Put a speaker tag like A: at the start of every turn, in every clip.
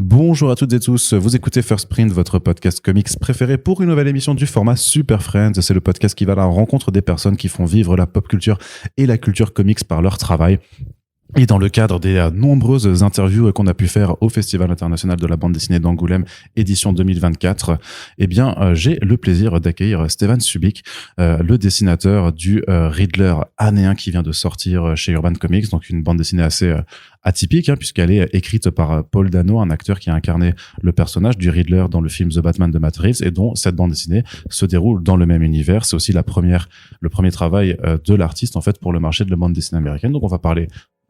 A: Bonjour à toutes et tous, vous écoutez First Print, votre podcast comics préféré pour une nouvelle émission du format Super Friends. C'est le podcast qui va à la rencontre des personnes qui font vivre la pop culture et la culture comics par leur travail. Et dans le cadre des nombreuses interviews qu'on a pu faire au Festival international de la bande dessinée d'Angoulême, édition 2024, j'ai le plaisir d'accueillir Stevan Subic, le dessinateur du Riddler Année Un qui vient de sortir chez Urban Comics, donc une bande dessinée assez atypique, puisqu'elle est écrite par Paul Dano, un acteur qui a incarné le personnage du Riddler dans le film The Batman de Matt Reeves, et dont cette bande dessinée se déroule dans le même univers. C'est aussi le premier travail de l'artiste en fait pour le marché de la bande dessinée américaine. Donc on va parler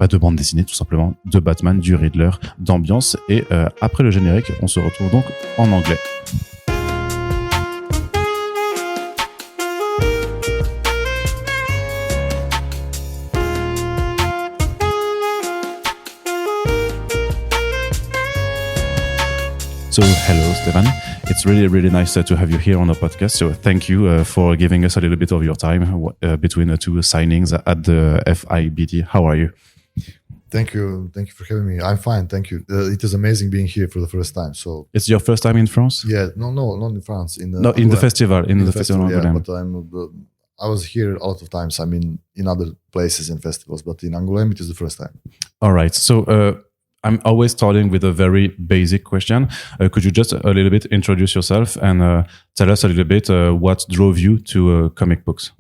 A: de bande dessinée tout simplement, de Batman, du Riddler, d'ambiance, et après le générique, on se retrouve donc en anglais. So, hello, Stevan. It's really nice to have you here on the podcast. So, thank you for giving us a little bit of your time between the two signings at the FIBD. How are you?
B: Thank you for having me. I'm fine, thank you. It is amazing being here for the first time. So
A: it's your first time in France?
B: Yeah, no, not in France. In
A: the festival. In the festival.
B: Yeah, but I was here a lot of times. I mean, in other places and festivals, but in Angoulême, it is the first time.
A: All right. So I'm always starting with a very basic question. Could you just a little bit introduce yourself and tell us a little bit what drove you to comic books?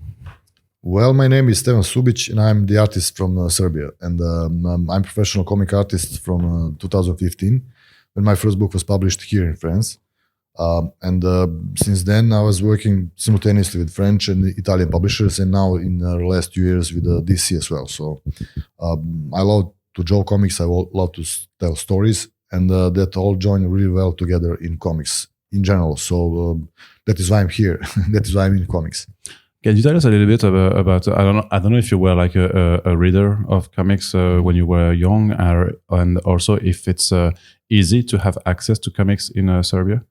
B: Well, my name is Stevan Subic, and I'm the artist from Serbia. And I'm a professional comic artist from 2015, when my first book was published here in France. Since then, I was working simultaneously with French and Italian publishers, and now in the last 2 years with DC as well. So I love to draw comics, I love to tell stories, and that all join really well together in comics in general. So that is why I'm here. That is why I'm in comics.
A: Can you tell us a little bit about I don't know if you were like a reader of comics when you were young, and also if it's easy to have access to comics in Serbia?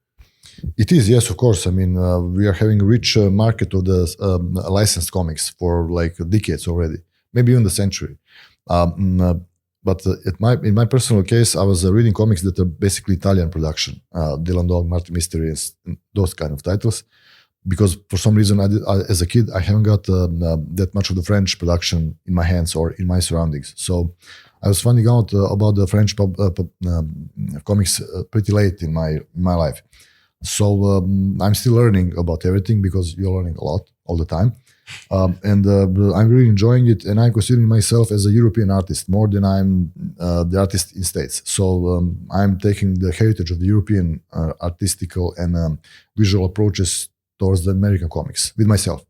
B: It is, yes, of course. I mean, we are having a rich market of the licensed comics for like decades already, maybe even the century. But in my personal case, I was reading comics that are basically Italian production, Dylan Dog, Martin Mysteries, those kind of titles. Because for some reason, as a kid, I haven't got that much of the French production in my hands or in my surroundings. So I was finding out about the French comics pretty late in my life. So I'm still learning about everything, because you're learning a lot all the time. I'm really enjoying it, and I'm considering myself as a European artist more than I'm the artist in States. So I'm taking the heritage of the European artistical and visual approaches towards the American comics with myself.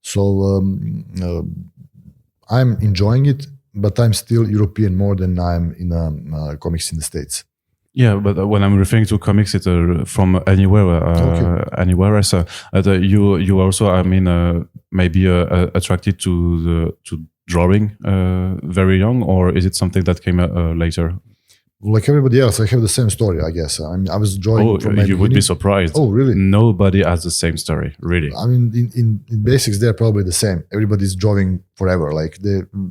B: So I'm enjoying it, but I'm still European more than I'm in comics in the States.
A: Yeah, but when I'm referring to comics, it's from anywhere. Anywhere. So you also, I mean, maybe attracted to drawing very young, or is it something that came later?
B: Like everybody else, I have the same story, I guess. I mean, I was drawing from my
A: you would be surprised.
B: Oh, really?
A: Nobody has the same story, really.
B: I mean, in basics, they're probably the same. Everybody's drawing forever. Like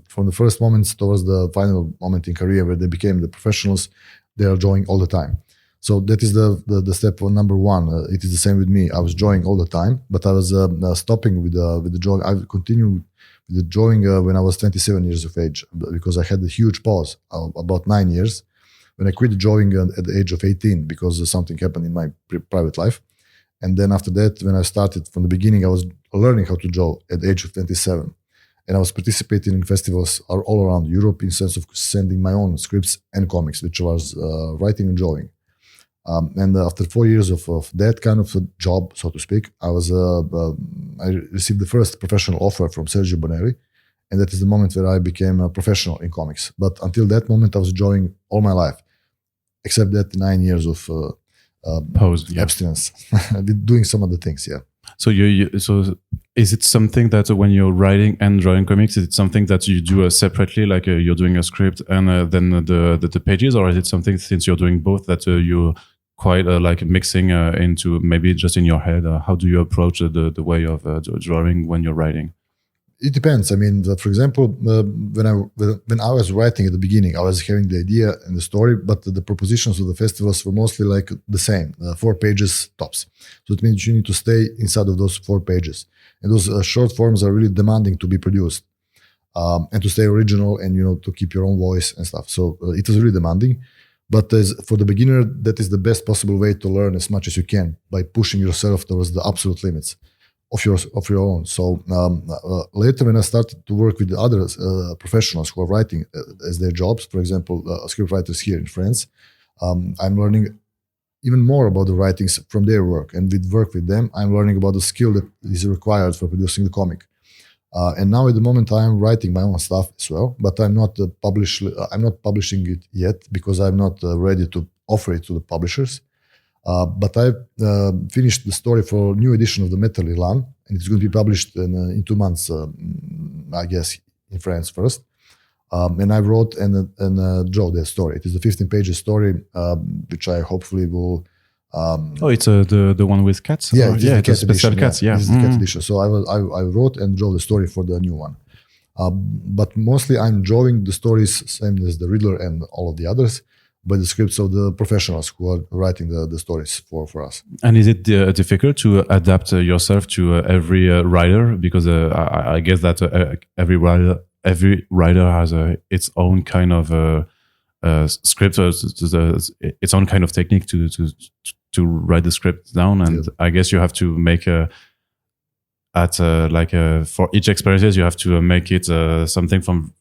B: from the first moments towards the final moment in career where they became the professionals, they are drawing all the time. So that is the step number one. It is the same with me. I was drawing all the time, but I was stopping with the drawing. I continued with the drawing when I was 27 years of age, because I had a huge pause about 9 years. When I quit drawing at the age of 18 because something happened in my private life. And then after that, when I started from the beginning, I was learning how to draw at the age of 27. And I was participating in festivals all around Europe in sense of sending my own scripts and comics, which was writing and drawing. And after 4 years of that kind of a job, so to speak, I received the first professional offer from Sergio Bonelli. And that is the moment where I became a professional in comics. But until that moment, I was drawing all my life, except that 9 years of abstinence, doing some other things. Yeah.
A: So so is it something that when you're writing and drawing comics, is it something that you do separately, like you're doing a script and then the pages, or is it something, since you're doing both, that you quite like mixing into maybe just in your head? How do you approach the way of drawing when you're writing?
B: It depends. I mean, for example, when I was writing at the beginning, I was having the idea and the story, but the propositions of the festivals were mostly like the same, 4 pages tops. So it means you need to stay inside of those 4 pages. And those short forms are really demanding to be produced and to stay original and, to keep your own voice and stuff. So it was really demanding. But for the beginner, that is the best possible way to learn as much as you can by pushing yourself towards the absolute limits of your own. So later, when I started to work with the other professionals who are writing as their jobs, for example, script writers here in France, I'm learning even more about the writings from their work. And with work with them, I'm learning about the skill that is required for producing the comic. And now at the moment, I'm writing my own stuff as well, but I'm not publishing it yet because I'm not ready to offer it to the publishers. But I've finished the story for a new edition of the Metal Elan, and it's going to be published in 2 months, I guess, in France first. And I wrote and drew that story. It is a 15-page story, which I hopefully will.
A: It's the one with cats.
B: Yeah,
A: it's a special
B: edition,
A: cats. Yeah,
B: this is the cat edition. So I wrote and drew the story for the new one. But mostly I'm drawing the stories same as the Riddler and all of the others, by the scripts of the professionals who are writing the stories for us.
A: And is it difficult to adapt yourself to every writer? Because I guess that every writer has its own kind of script, its own kind of technique to write the script down. And I guess you have to make for each experience, you have to make it something from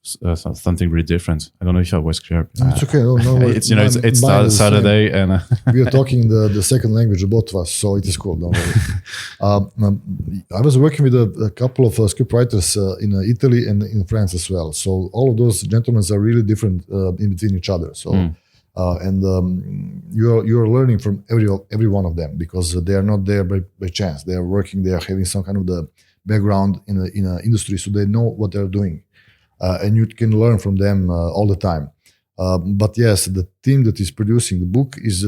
A: something really different. I don't know if I was clear.
B: It's okay. No,
A: it's Saturday, and
B: we are talking the second language, both of us, so it is cool. Don't worry. I was working with a couple of script writers in Italy and in France as well. So all of those gentlemen are really different in between each other. So. You're learning from every one of them because they are not there by chance. They are working. They are having some kind of the background in a industry, so they know what they're doing, and you can learn from them all the time. But yes, the team that is producing the book is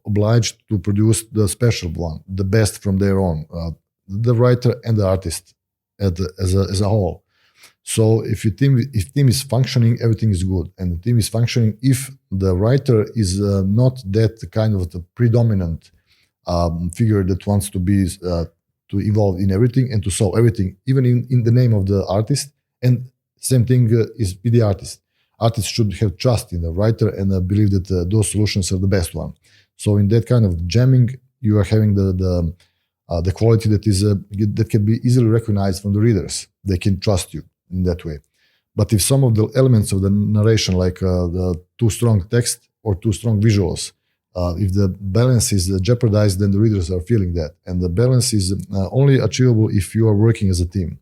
B: obliged to produce the special one, the best from their own, the writer and the artist as a whole. So if team is functioning, everything is good, and the team is functioning if the writer is not that kind of the predominant figure that wants to be to involve in everything and to solve everything, even in the name of the artist. And same thing is with the artist. Artists should have trust in the writer and believe that those solutions are the best one. So in that kind of jamming, you are having the quality that is that can be easily recognized from the readers. They can trust you in that way. But if some of the elements of the narration, like the too strong text or too strong visuals, if the balance is jeopardized, then the readers are feeling that. And the balance is only achievable if you are working as a team.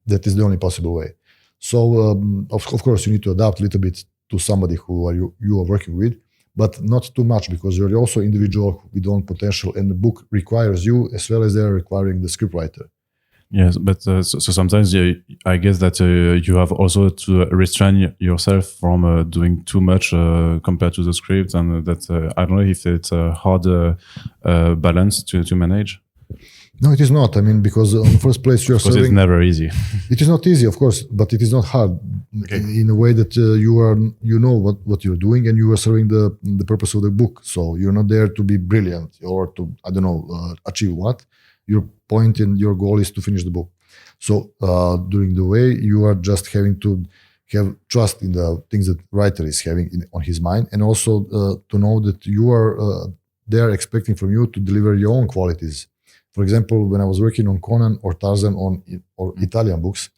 B: That is the only possible way. So, of course, you need to adapt a little bit to somebody who you are working with, but not too much, because you're also individual with own potential, and the book requires you as well as they're requiring the scriptwriter.
A: Yes, but so sometimes I guess that you have also to restrain yourself from doing too much compared to the script, and that I don't know if it's a hard balance to manage.
B: No, it is not. I mean, because in the first place you are serving.
A: Because it's never easy.
B: It is not easy, of course, but it is not hard. Okay. In a way that you know what you're doing, and you are serving the purpose of the book. So you're not there to be brilliant or to achieve what. Your point and your goal is to finish the book. So during the way, you are just having to have trust in the things that writer is having on his mind, and also to know that you are they are expecting from you to deliver your own qualities. For example, when I was working on Conan or Tarzan or Italian books,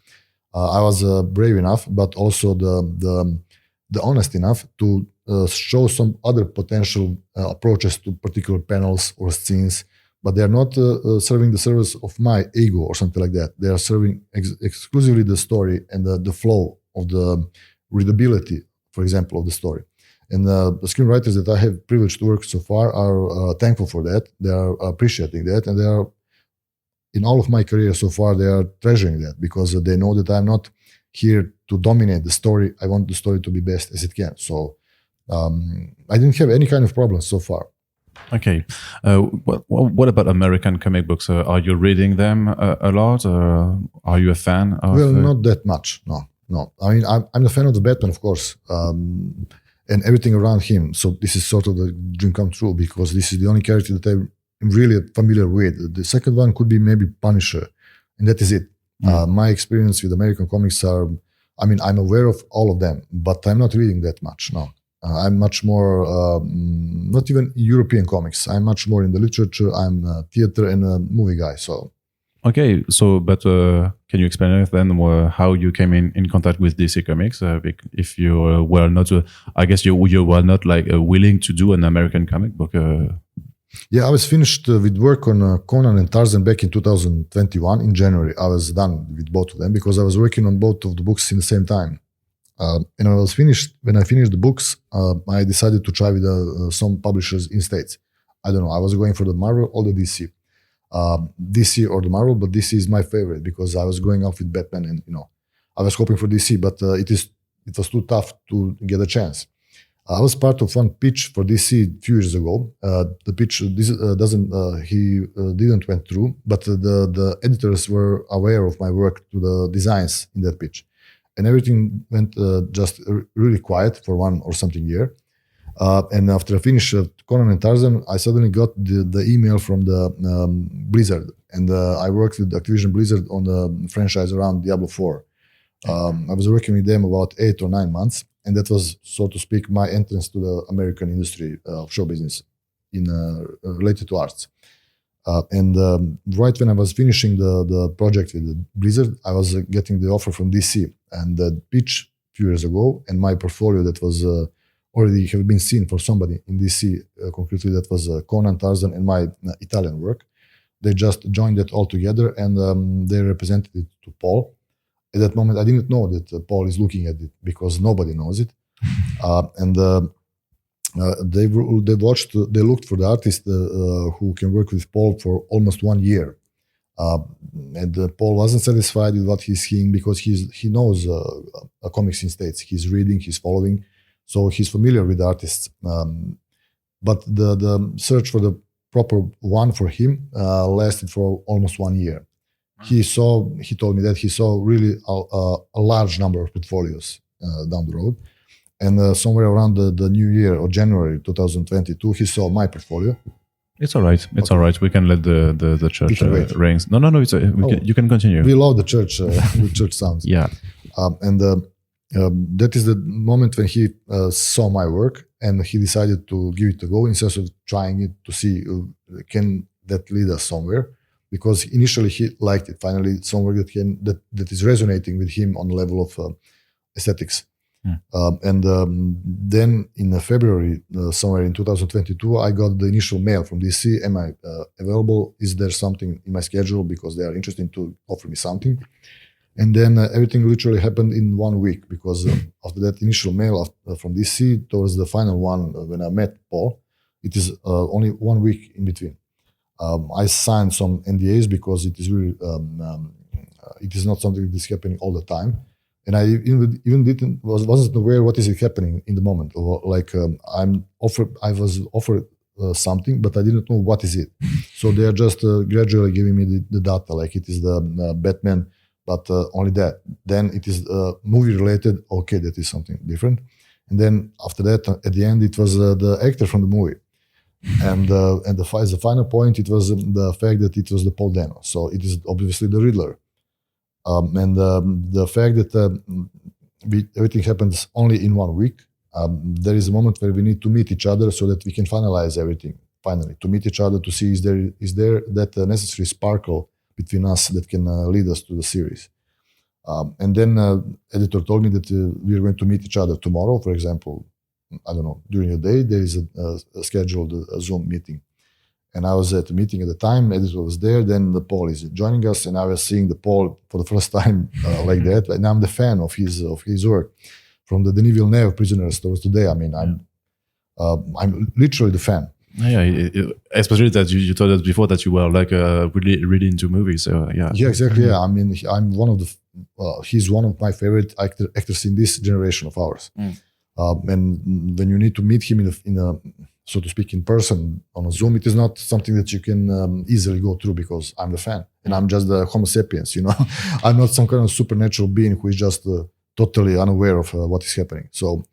B: I was brave enough, but also the honest enough to show some other potential approaches to particular panels or scenes. But they are not serving the service of my ego or something like that. They are serving exclusively the story and the flow of the readability, for example, of the story. And the screenwriters that I have privileged to work so far are thankful for that. They are appreciating that, and they are, in all of my career so far, they are treasuring that, because they know that I'm not here to dominate the story. I want the story to be best as it can. So I didn't have any kind of problems so far.
A: Okay. What about American comic books? Are you reading them a lot? Are you a fan of?
B: Well, not that much. No. I mean, I'm a fan of the Batman, of course, and everything around him. So this is sort of the dream come true because this is the only character that I'm really familiar with. The second one could be maybe Punisher, and that is it. My experience with American comics are, I mean, I'm aware of all of them, but I'm not reading that much. No. I'm much more, not even European comics. I'm much more in the literature. I'm a theater and a movie guy. So,
A: okay. So, but can you explain it then how you came in contact with DC Comics? If you were not, I guess you were not like willing to do an American comic book.
B: Yeah, I was finished with work on Conan and Tarzan back in 2021 in January. I was done with both of them because I was working on both of the books in the same time. And when I finished the books, I decided to try with some publishers in States. I don't know, I was going for the Marvel or the DC. DC or the Marvel, but DC is my favorite because I was growing up with Batman and, I was hoping for DC, but it was too tough to get a chance. I was part of one pitch for DC a few years ago. The pitch didn't went through, but the editors were aware of my work to the designs in that pitch. And everything went just really quiet for 1 or something year. And after I finished Conan and Tarzan, I suddenly got the email from the Blizzard. And I worked with Activision Blizzard on the franchise around Diablo 4. I was working with them about 8 or 9 months. And that was, so to speak, my entrance to the American industry of show business related to arts. Right when I was finishing the project with the Blizzard, I was getting the offer from DC and the pitch a few years ago, and my portfolio that was already have been seen for somebody in DC, concretely that was Conan, Tarzan, and my Italian work. They just joined it all together and they represented it to Paul. At that moment, I didn't know that Paul is looking at it because nobody knows it. They looked for the artist who can work with Paul for almost 1 year. Paul wasn't satisfied with what he's seeing because he knows comics in States. He's reading, he's following, so he's familiar with the artists. But the search for the proper one for him lasted for almost 1 year. He told me that he saw really a large number of portfolios down the road. And somewhere around the new year or January 2022, he saw my portfolio.
A: It's all right. It's all right. We can let the church rings. No. You can continue.
B: We love the church. The church sounds.
A: Yeah.
B: That is the moment when he saw my work and he decided to give it a go instead of trying it to see can that lead us somewhere. Because initially he liked it. Finally, somewhere that is resonating with him on the level of aesthetics. Then in February, somewhere in 2022, I got the initial mail from DC. Am I available? Is there something in my schedule? Because they are interested to offer me something. And then everything literally happened in 1 week because after that initial mail from DC towards the final one when I met Paul, it is only 1 week in between. I signed some NDAs because it is really it is not something that is happening all the time. And I even wasn't aware what is happening in the moment. Or like I was offered something, but I didn't know what is it. So they are just gradually giving me the data, like it is the Batman, but only that. Then it is movie related. Okay, that is something different. And then after that, at the end, it was the actor from the movie. And the final point, it was the fact that it was the Paul Dano. So it is obviously the Riddler. The fact that everything happens only in 1 week, there is a moment where we need to meet each other so that we can finalize everything. Finally, to meet each other to see is there that necessary sparkle between us that can lead us to the series. And then editor told me that we are going to meet each other tomorrow, for example. I don't know, during the day, there is a scheduled Zoom meeting. And I was at the meeting at the time, editor was there, then the Paul is joining us, and I was seeing the Paul for the first time like that. And I'm the fan of his work. From the Denis Villeneuve Prisoners towards today, I mean, I'm literally the fan.
A: Yeah, especially that you told us before that you were like really into movies. So yeah.
B: Yeah, exactly. Yeah, I mean, I'm one of he's one of my favorite actors in this generation of ours. And when you need to meet him in a so to speak, in person on a Zoom, it is not something that you can easily go through because I'm the fan and I'm just the Homo sapiens, you know. I'm not some kind of supernatural being who is just totally unaware of what is happening. So,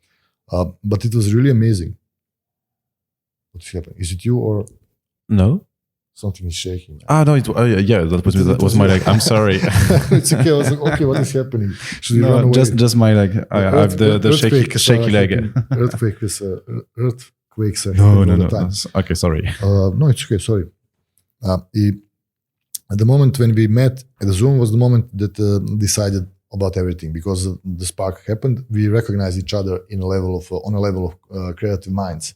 B: but it was really amazing. What is happening? Is it you or
A: No.
B: something is shaking?
A: No, yeah, that was my leg. I'm sorry.
B: It's okay. I was like, okay, what is happening? Should we run away?
A: Just my leg. I have the shaky leg.
B: Earthquakes are
A: No.
B: all the time.
A: Okay, sorry.
B: No, it's okay. Sorry. At the moment when we met at the Zoom was the moment that decided about everything, because the spark happened. We recognized each other on a level of creative minds,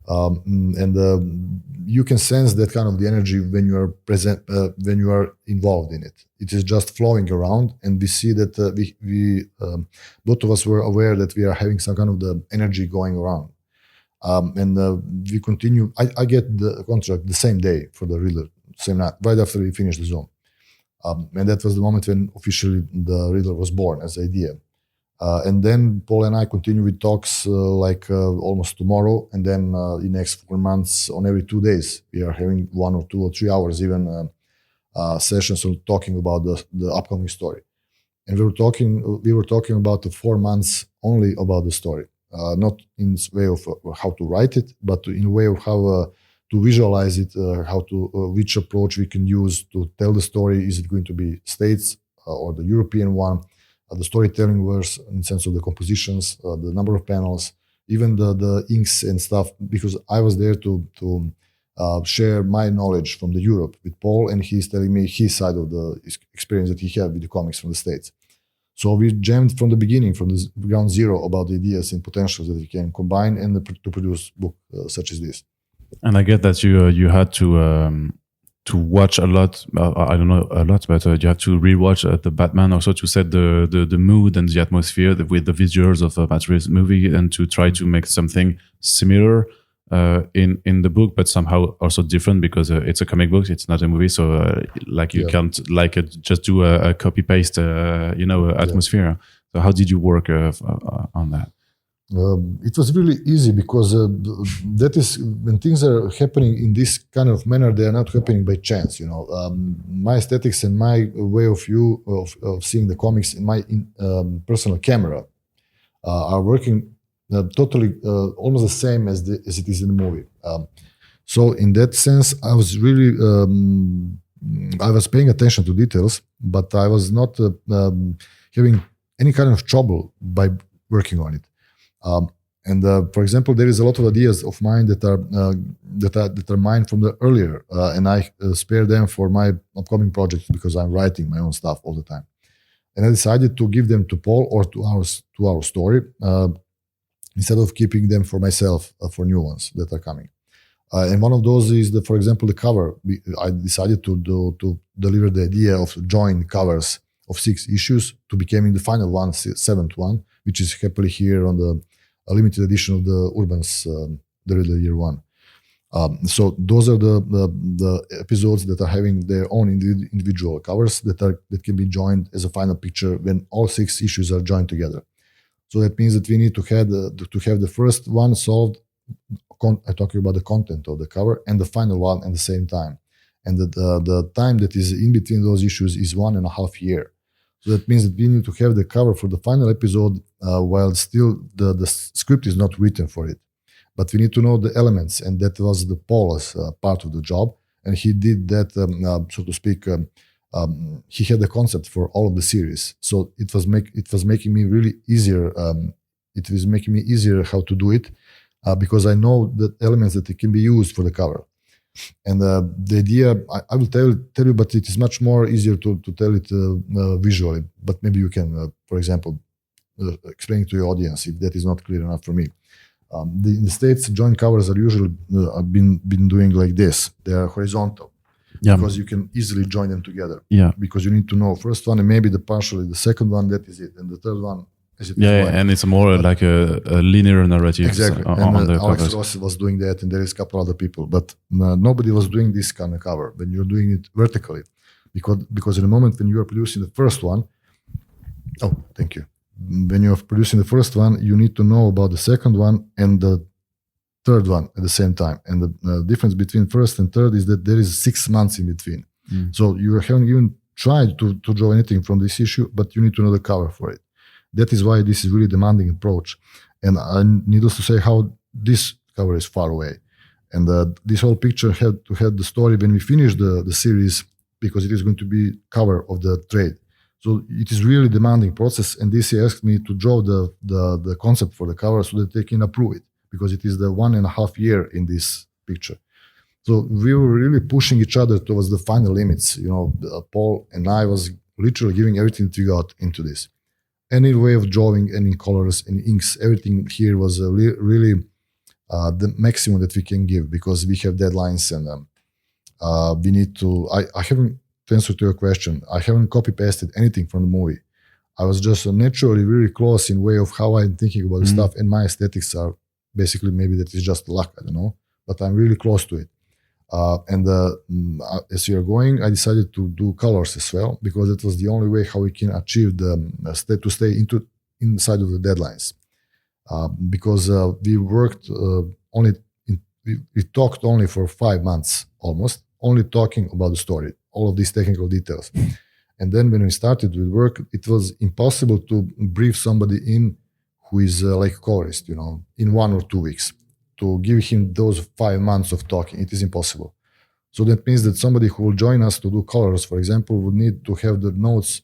B: and you can sense that kind of the energy when you are present, when you are involved in it. It is just flowing around, and we see that we both of us were aware that we are having some kind of the energy going around. And we continue. I get the contract the same day for the Riddler, same night, right after we finished the Zoom. And that was the moment when officially the Riddler was born as the idea. And then Paul and I continue with talks almost tomorrow. And then in the next 4 months, on every 2 days, we are having 1 or 2 or 3 hours even sessions on talking about the upcoming story. And we were talking about the 4 months only about the story. Not in way of how to write it, but in a way of how to visualize it, which approach we can use to tell the story. Is it going to be States or the European one? The storytelling verse in the sense of the compositions, the number of panels, even the inks and stuff, because I was there to share my knowledge from the Europe with Paul, and he's telling me his side of the experience that he had with the comics from the States. So we jammed from the beginning, from the ground zero, about the ideas and potentials that we can combine and to produce book such as this.
A: And I get that you had to watch a lot. I don't know a lot, but you have to rewatch the Batman also to set the mood and the atmosphere with the visuals of Matt Reeves' movie, and to try to make something similar in the book, but somehow also different, because it's a comic book, it's not a movie. So you can't just do a copy paste atmosphere. Yeah. So how did you work on that?
B: It was really easy, because that is when things are happening in this kind of manner, they are not happening by chance. My aesthetics and my way of view of seeing the comics in my personal camera are working totally almost the same as it is in the movie. So in that sense, I was really I was paying attention to details, but I was not having any kind of trouble by working on it. For example, there is a lot of ideas of mine that are mine from the earlier, and I spare them for my upcoming projects, because I'm writing my own stuff all the time. And I decided to give them to Paul or to our story, instead of keeping them for myself for new ones that are coming. And one of those is, for example, the cover. I decided to deliver the idea of joint covers of 6 issues to becoming the final one, 7th one, which is happily here on the limited edition of the Urban's The Riddler Year 1. So those are the episodes that are having their own individual covers that can be joined as a final picture when all 6 issues are joined together. So that means that we need to have the first one solved. I'm talking about the content of the cover, and the final one at the same time. And the time that is in between those issues is 1.5 years. So that means that we need to have the cover for the final episode while still the script is not written for it. But we need to know the elements, and that was the Paul's part of the job. And he did that, so to speak. He had the concept for all of the series. So it was making me really easier. It was making me easier how to do it, because I know the elements that it can be used for the cover. And the idea, I will tell you, but it is much more easier to tell it visually. But maybe you can, for example, explain to your audience if that is not clear enough for me. In the States, joint covers are usually been doing like this. They are horizontal, because you can easily join them together. Yeah. Because you need to know first one and maybe the second one, that is it, and the third one.
A: And it's more like a linear narrative.
B: Exactly. And Alex Ross was doing that, and there is a couple other people, but nobody was doing this kind of cover when you're doing it vertically, because in the moment when you are producing the first one, when you're producing the first one, you need to know about the second one and the third one at the same time. And the difference between first and third is that there is 6 months in between. So you haven't even tried to draw anything from this issue, but you need to know the cover for it. That is why this is really demanding approach. And needless to say how this cover is far away. And this whole picture had to have the story when we finish the series, because it is going to be cover of the trade. So it is really demanding process. And DC asked me to draw the concept for the cover so that they can approve it, because it is the 1.5 year in this picture. So we were really pushing each other towards the final limits. Paul and I was literally giving everything that we got into this. Any way of drawing, any colors, any inks, everything here was really the maximum that we can give, because we have deadlines and we need to. I haven't, to answer to your question, I haven't copy pasted anything from the movie. I was just naturally really close in way of how I'm thinking about the stuff, and my aesthetics are basically, maybe that is just luck, I don't know, but I'm really close to it. As we are going, I decided to do colors as well, because it was the only way how we can achieve to stay inside of the deadlines. Because we worked we talked only for 5 months almost, only talking about the story, all of these technical details. And then when we started with work, it was impossible to brief somebody in who is like a colorist, in 1 or 2 weeks. To give him those 5 months of talking, it is impossible. So that means that somebody who will join us to do colors, for example, would need to have the notes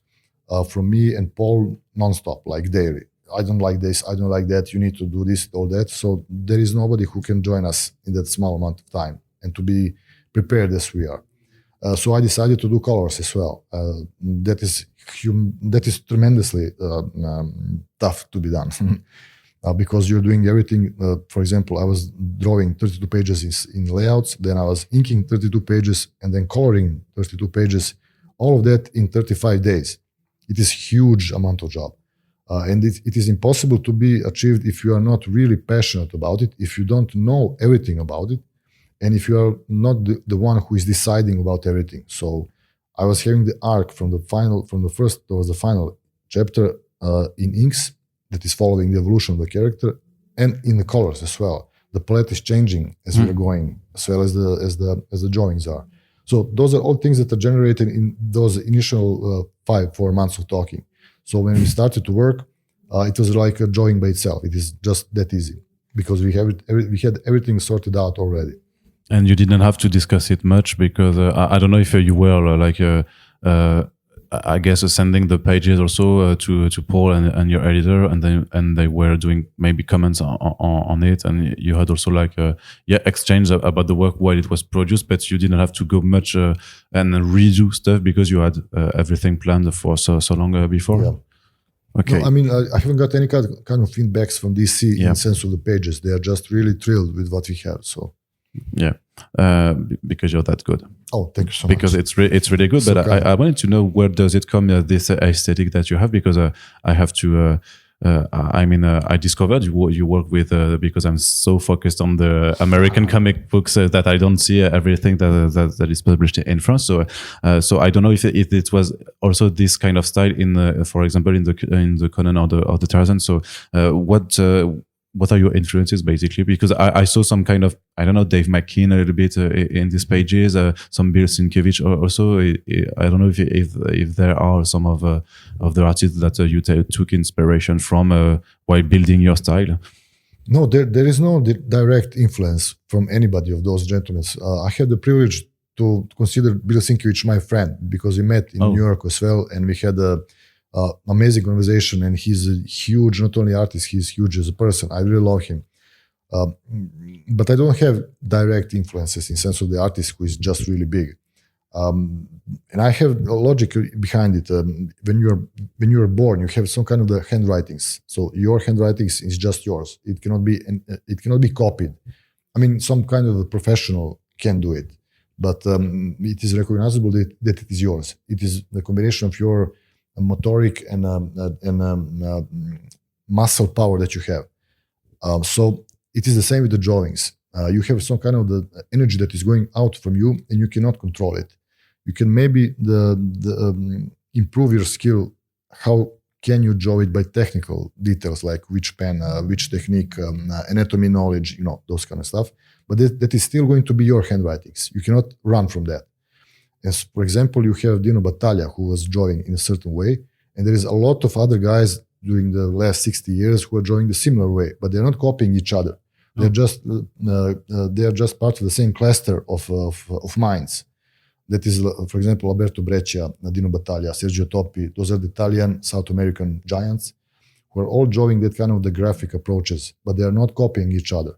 B: from me and Paul nonstop, like daily. I don't like this, I don't like that, you need to do this or that. So there is nobody who can join us in that small amount of time and to be prepared as we are. So I decided to do colors as well. That is tremendously tough to be done. Because you're doing everything. For example, I was drawing 32 pages in layouts, then I was inking 32 pages and then coloring 32 pages, all of that in 35 days. It is huge amount of job. And it is impossible to be achieved if you are not really passionate about it, if you don't know everything about it, and if you are not the one who is deciding about everything. So I was having the arc from the first towards the final chapter in inks, that is following the evolution of the character, and in the colors as well. The palette is changing as we are going, as well as the drawings are. So those are all things that are generated in those initial 4 months of talking. So when we started to work, it was like a drawing by itself. It is just that easy, because we had everything sorted out already.
A: And you didn't have to discuss it much, because I don't know if you were I guess sending the pages also to Paul and your editor, and they were doing maybe comments on it, and you had also exchange about the work while it was produced, but you didn't have to go much and redo stuff because you had everything planned for so long before.
B: Yeah.
A: Okay.
B: No, I mean, I haven't got any kind of feedbacks from DC in the sense of the pages. They are just really thrilled with what we have. So.
A: Yeah, because you're that good.
B: Oh, thank you so
A: much. Because it's really good. So but I wanted to know, where does it come, this aesthetic that you have? Because I have to. I discovered you work with because I'm so focused on the American comic books that I don't see everything that is published in France. So I don't know if it was also this kind of style in, for example, in the Conan or the Tarzan. So what are your influences, basically? Because I saw some kind of, I don't know, Dave McKean a little bit in these pages, some Bill Sienkiewicz also. I don't know if there are some of the artists that you took inspiration from while building your style.
B: No, there is no direct influence from anybody of those gentlemen. I had the privilege to consider Bill Sienkiewicz my friend, because we met in New York as well, and we had a amazing conversation, and he's a huge, not only artist, he's huge as a person. I really love him. But I don't have direct influences in sense of the artist who is just really big. And I have a logic behind it. When you're born, you have some kind of the handwritings. So your handwritings is just yours. It cannot be copied. I mean, some kind of a professional can do it, but it is recognizable that it is yours. It is the combination of your motoric and muscle power that you have. So it is the same with the drawings. You have some kind of the energy that is going out from you, and you cannot control it. You can maybe improve your skill. How can you draw it by technical details like which pen, which technique, anatomy knowledge, those kind of stuff. But that is still going to be your handwritings. You cannot run from that. As for example, you have Dino Battaglia, who was drawing in a certain way, and there is a lot of other guys during the last 60 years who are drawing the similar way, but they're not copying each other. They're just they are just part of the same cluster of minds. That is, for example, Alberto Breccia, Dino Battaglia, Sergio Toppi. Those are the Italian South American giants who are all drawing that kind of the graphic approaches, but they are not copying each other.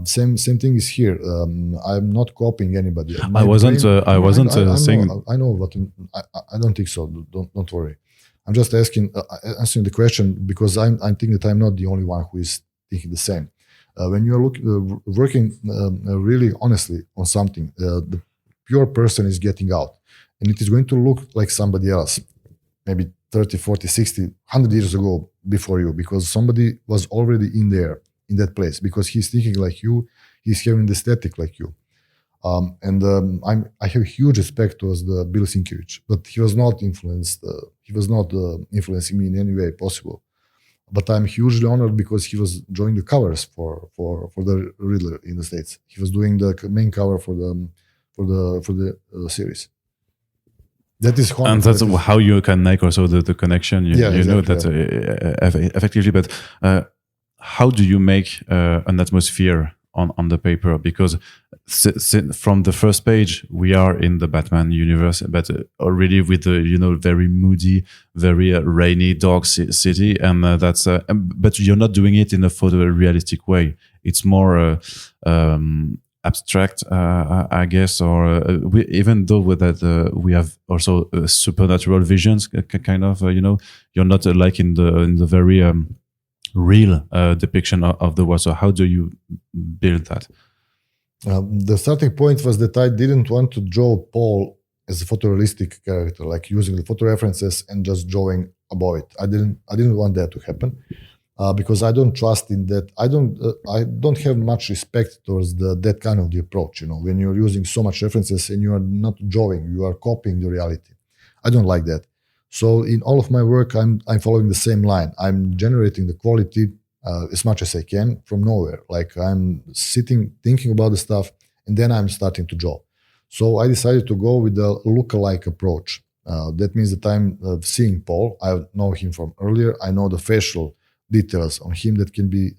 B: Same thing is here. I'm not copying anybody.
A: I wasn't saying.
B: I know, but I don't think so. Don't worry. I'm just answering the question because I think that I'm not the only one who is thinking the same. When you're working really honestly on something, the pure person is getting out, and it is going to look like somebody else, maybe 30, 40, 60, 100 years ago before you, because somebody was already in that place, because he's thinking like you, he's having the aesthetic like you. I have huge respect towards the Bill Sienkiewicz, but he was not influencing me in any way possible. But I'm hugely honored because he was drawing the covers for the Riddler in the States. He was doing the main cover for the series. That is honor.
A: And that's how you can make also the connection. You exactly, know that effectively. But how do you make an atmosphere on the paper? Because from the first page we are in the Batman universe, but already with the very moody, very rainy, dark city, and that's but you're not doing it in a photorealistic way. It's more abstract, I guess, or even though with that we have also supernatural visions, kind of. You're not like in the very real depiction of the world. So how do you build that?
B: The starting point was that I didn't want to draw Paul as a photorealistic character, like using the photo references and just drawing above it. I didn't want that to happen because I don't trust in that. I don't have much respect towards that kind of the approach. When you're using so much references and you are not drawing, you are copying the reality. I don't like that. So in all of my work, I'm following the same line. I'm generating the quality as much as I can from nowhere. Like I'm sitting, thinking about the stuff, and then I'm starting to draw. So I decided to go with the look-alike approach. That means that I'm seeing Paul. I know him from earlier. I know the facial details on him that can be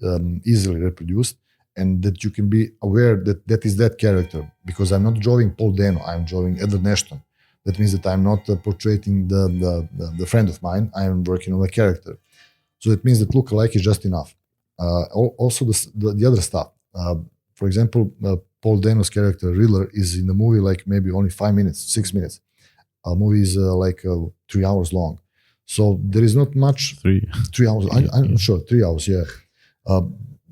B: easily reproduced, and that you can be aware that is that character. Because I'm not drawing Paul Dano. I'm drawing Edward Nashton. That means that I'm not portraying the friend of mine. I'm working on a character. So that means that look-alike is just enough. Also, the other stuff. For example, Paul Dano's character Riddler is in the movie like maybe only 5 minutes, 6 minutes. A movie is like 3 hours long. So there is not much. 3 hours. I'm sure 3 hours. Yeah.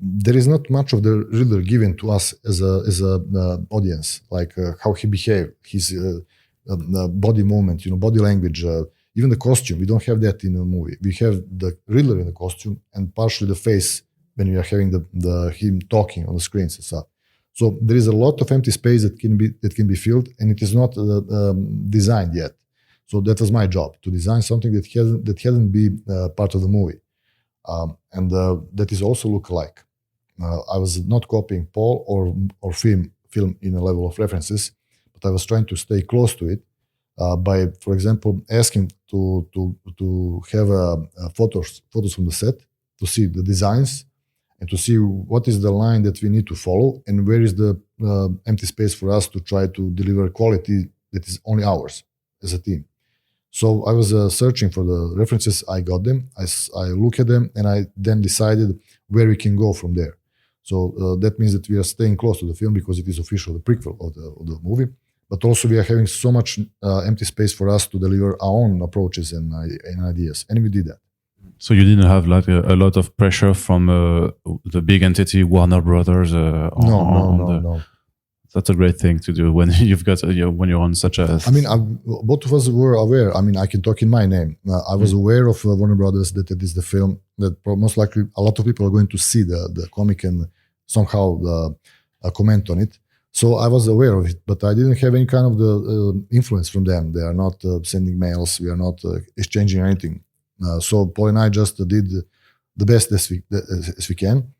B: There is not much of the Riddler given to us as a audience, like how he behaved, his body movement, body language, even the costume. We don't have that in the movie. We have the Riddler in the costume and partially the face when we are having him talking on the screens and stuff. So there is a lot of empty space that can be filled, and it is not designed yet. So that was my job, to design something that hadn't been part of the movie, and that is also look-alike. I was not copying Paul or film in a level of references, but I was trying to stay close to it by, for example, asking to have photos from the set, to see the designs and to see what is the line that we need to follow and where is the empty space for us to try to deliver quality that is only ours as a team. So I was searching for the references. I got them. I look at them, and I then decided where we can go from there. So that means that we are staying close to the film because it is officially the prequel of the movie. But also we are having so much empty space for us to deliver our own approaches and ideas. And we did that.
A: So you didn't have like a lot of pressure from the big entity Warner Brothers? No. That's a great thing to do when you've got when you're on such a.
B: I mean, both of us were aware. I mean, I can talk in my name. I was aware of Warner Brothers that it is the film that most likely a lot of people are going to see the comic and somehow comment on it. So I was aware of it, but I didn't have any kind of the influence from them. They are not sending mails. We are not exchanging anything. So Paul and I just did the best as we can,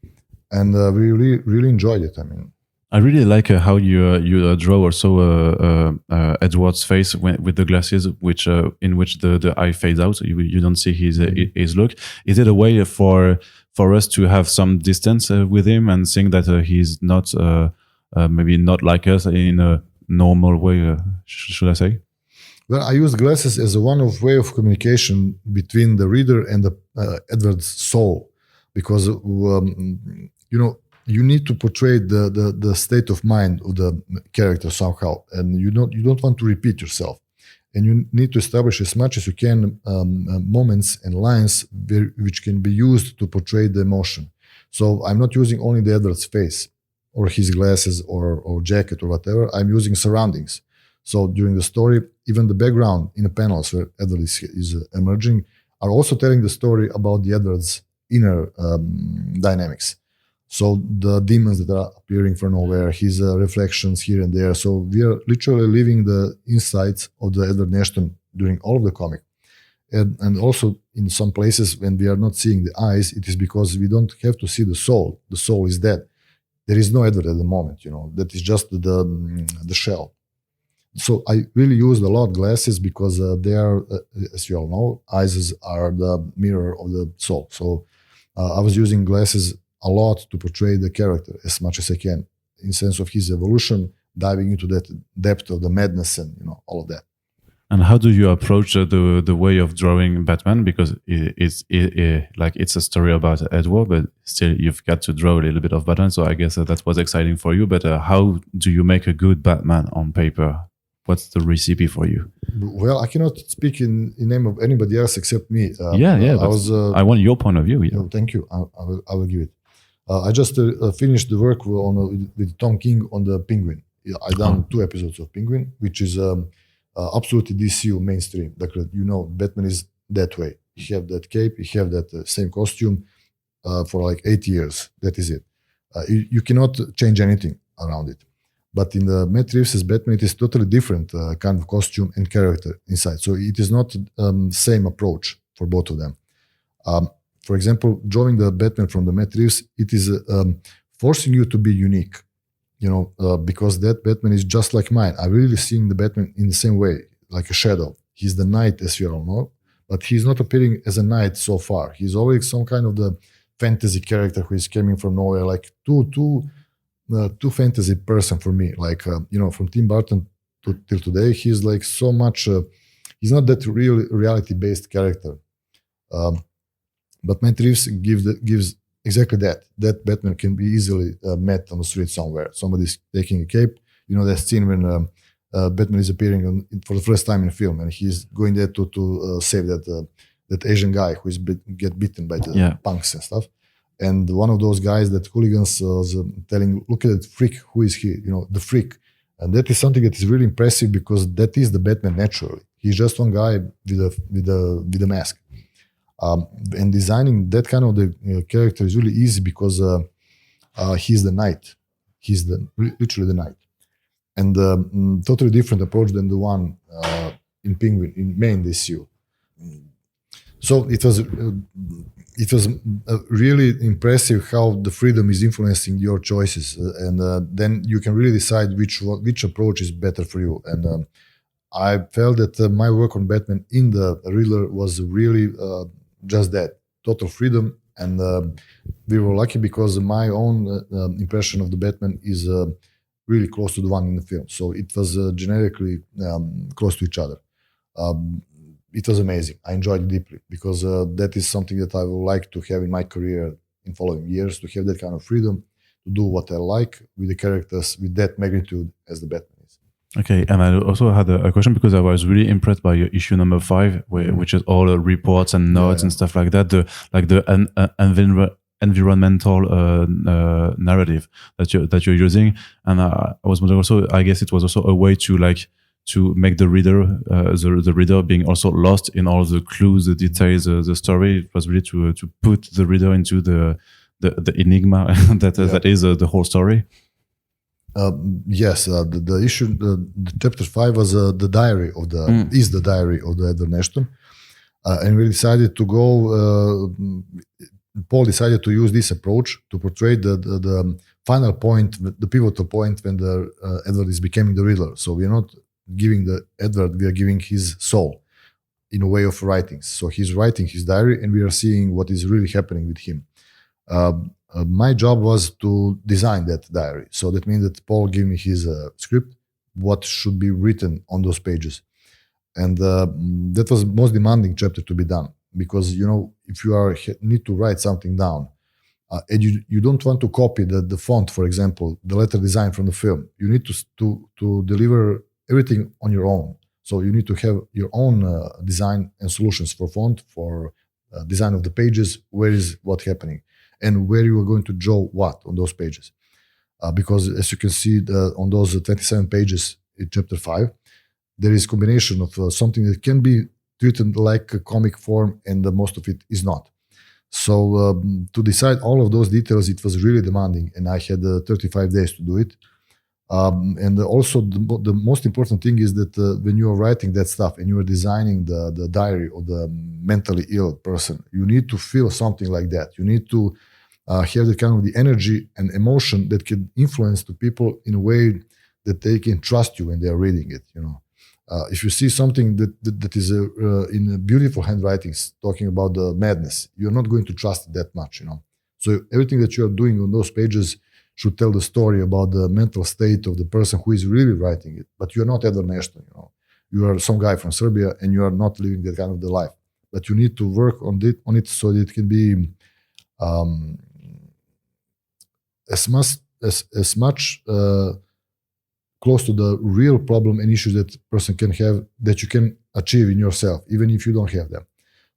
B: and we really enjoyed it. I mean,
A: I really like how you draw also Edward's face with the glasses, which in which the eye fades out. You don't see his look. Is it a way for us to have some distance with him and think that he's not maybe not like us in a normal way? Should I say?
B: Well, I use glasses as a way of communication between the reader and the Edward's soul, because you need to portray the state of mind of the character somehow, and you don't want to repeat yourself, and you need to establish as much as you can moments and lines which can be used to portray the emotion. So I'm not using only the Edward's face or his glasses or jacket or whatever. I'm using surroundings. So during the story, even the background in the panels where Edward is emerging are also telling the story about the Edward's inner dynamics. So the demons that are appearing from nowhere, his reflections here and there. So we are literally living the insights of the Edward Nashton during all of the comic. And also in some places when we are not seeing the eyes, it is because we don't have to see the soul. The soul is dead. There is no Edward at the moment, that is just the shell. So I really used a lot of glasses because they are, as you all know, eyes are the mirror of the soul. So I was using glasses a lot to portray the character as much as I can, in sense of his evolution, diving into that depth of the madness and all of that.
A: And how do you approach the way of drawing Batman? Because it's a story about Edward, but still you've got to draw a little bit of Batman. So I guess that was exciting for you. But how do you make a good Batman on paper? What's the recipe for you?
B: Well, I cannot speak in name of anybody else except me.
A: I want your point of view. Yeah.
B: Thank you. I will give it. I just finished the work with Tom King on the Penguin. I done 2 episodes of Penguin, which is absolutely DCU mainstream. Batman is that way. He have that cape, he have that same costume for like 8 years. That is it. You cannot change anything around it. But in the Matt Reeves' Batman, it is totally different kind of costume and character inside. So it is not same approach for both of them. For example, drawing the Batman from the Matt Reeves, it is forcing you to be unique, because that Batman is just like mine. I'm really seeing the Batman in the same way, like a shadow. He's the knight, as you all know, but he's not appearing as a knight so far. He's always some kind of the fantasy character who is coming from nowhere, like too fantasy person for me. Like, from Tim Burton till today, he's like so much, he's not that real reality-based character. But Matt Reeves gives exactly that. That Batman can be easily met on the street somewhere. Somebody's taking a cape. That scene when Batman is appearing for the first time in a film, and he's going there to save that Asian guy who is get beaten by the punks and stuff. And one of those guys, that hooligans, was telling, "Look at that freak. Who is he? The freak." And that is something that is really impressive because that is the Batman naturally. He's just one guy with a mask. And designing that kind of the character is really easy because he's the knight. He's literally the knight. And totally different approach than the one in Penguin, in main DCU. So it was really impressive how the freedom is influencing your choices, and then you can really decide which approach is better for you. And I felt that my work on Batman in the Riddler was really just that, total freedom. And we were lucky because my own impression of the Batman is really close to the one in the film. So it was generically close to each other. It was amazing. I enjoyed it deeply because that is something that I would like to have in my career in following years, to have that kind of freedom to do what I like with the characters with that magnitude as the Batman is.
A: Okay, and I also had a question because I was really impressed by your issue number 5, which is all the reports and notes and stuff like that. The environmental narrative that you're using, and I was wondering also, I guess it was also a way to make the reader, the reader being also lost in all the clues, the details, the story. It was really to put the reader into the enigma that is the whole story.
B: Yes, the issue, the chapter 5 was the diary of the Edward Nashton. And we decided to go. Paul decided to use this approach to portray the final point, the pivotal point when the Edward is becoming the Riddler. So we are not giving the Edward, we are giving his soul in a way of writings. So he's writing his diary, and we are seeing what is really happening with him. My job was to design that diary. So that means that Paul gave me his script, what should be written on those pages. And that was the most demanding chapter to be done, because, you know, if you need to write something down, and you don't want to copy the font, for example, the letter design from the film, you need to deliver everything on your own. So you need to have your own design and solutions for font, for design of the pages, where is what happening, and where you are going to draw what on those pages. Because as you can see on those 27 pages in chapter 5, there is a combination of something that can be treated like a comic form, and most of it is not. So to decide all of those details, it was really demanding, and I had 35 days to do it. And also the most important thing is that when you are writing that stuff and you are designing the diary of the mentally ill person, you need to feel something like that. You need to have the kind of the energy and emotion that can influence the people in a way that they can trust you when they are reading it. You know, if you see something that is in beautiful handwritings talking about the madness, you're not going to trust it that much. You know, so everything that you are doing on those pages should tell the story about the mental state of the person who is really writing it. But you're not Edward Nešton, you know. You are some guy from Serbia, and you are not living that kind of the life. But you need to work on it so that it can be as much close to the real problem and issues that person can have, that you can achieve in yourself, even if you don't have them.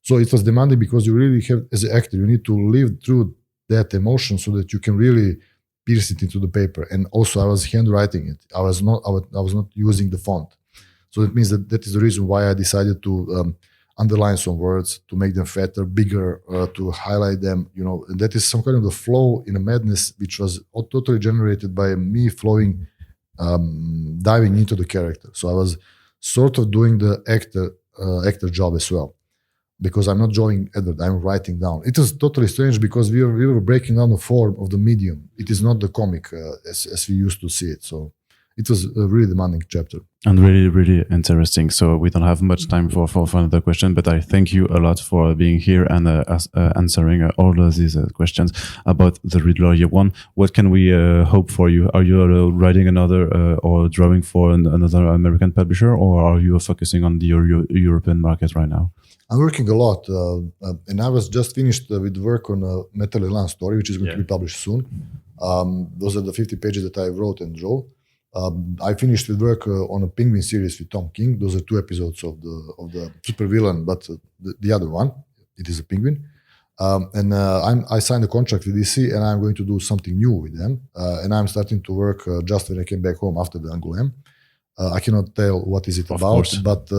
B: So it was demanding because you really have, as an actor, you need to live through that emotion so that you can really pierce it into the paper. And also I was handwriting it. I was not using the font. So that means that is the reason why I decided to underline some words, to make them fatter, bigger, to highlight them, you know. And that is some kind of the flow in a madness, which was totally generated by me flowing, diving into the character. So I was sort of doing the actor job as well, because I'm not drawing Edward, I'm writing down. It was totally strange because we were breaking down the form of the medium. It is not the comic as we used to see it. So it was a really demanding chapter.
A: And really, really interesting. So we don't have much time for another question, but I thank you a lot for being here and answering all of these questions about the Riddler Year One. What can we hope for you? Are you writing another or drawing for another American publisher, or are you focusing on the European market right now?
B: I'm working a lot, and I was just finished with work on a Metal Elan story, which is going to be published soon. Those are the 50 pages that I wrote and drew. I finished with work on a Penguin series with Tom King. Those are 2 episodes of the supervillain, but the other one, it is a Penguin. And I signed a contract with DC, and I'm going to do something new with them. And I'm starting to work just when I came back home after the Angoulême. I cannot tell what is it about, but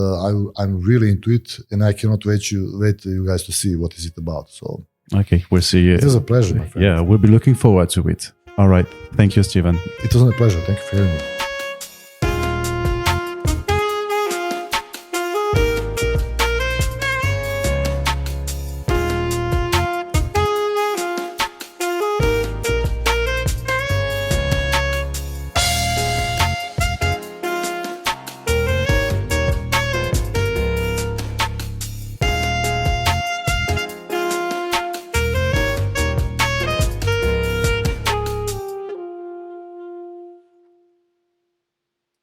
B: I'm really into it, and I cannot wait you guys to see what is it about. So
A: okay, we'll see.
B: It was a pleasure, my friend.
A: Yeah, we'll be looking forward to it. All right, thank you, Stevan.
B: It was a pleasure. Thank you for having me.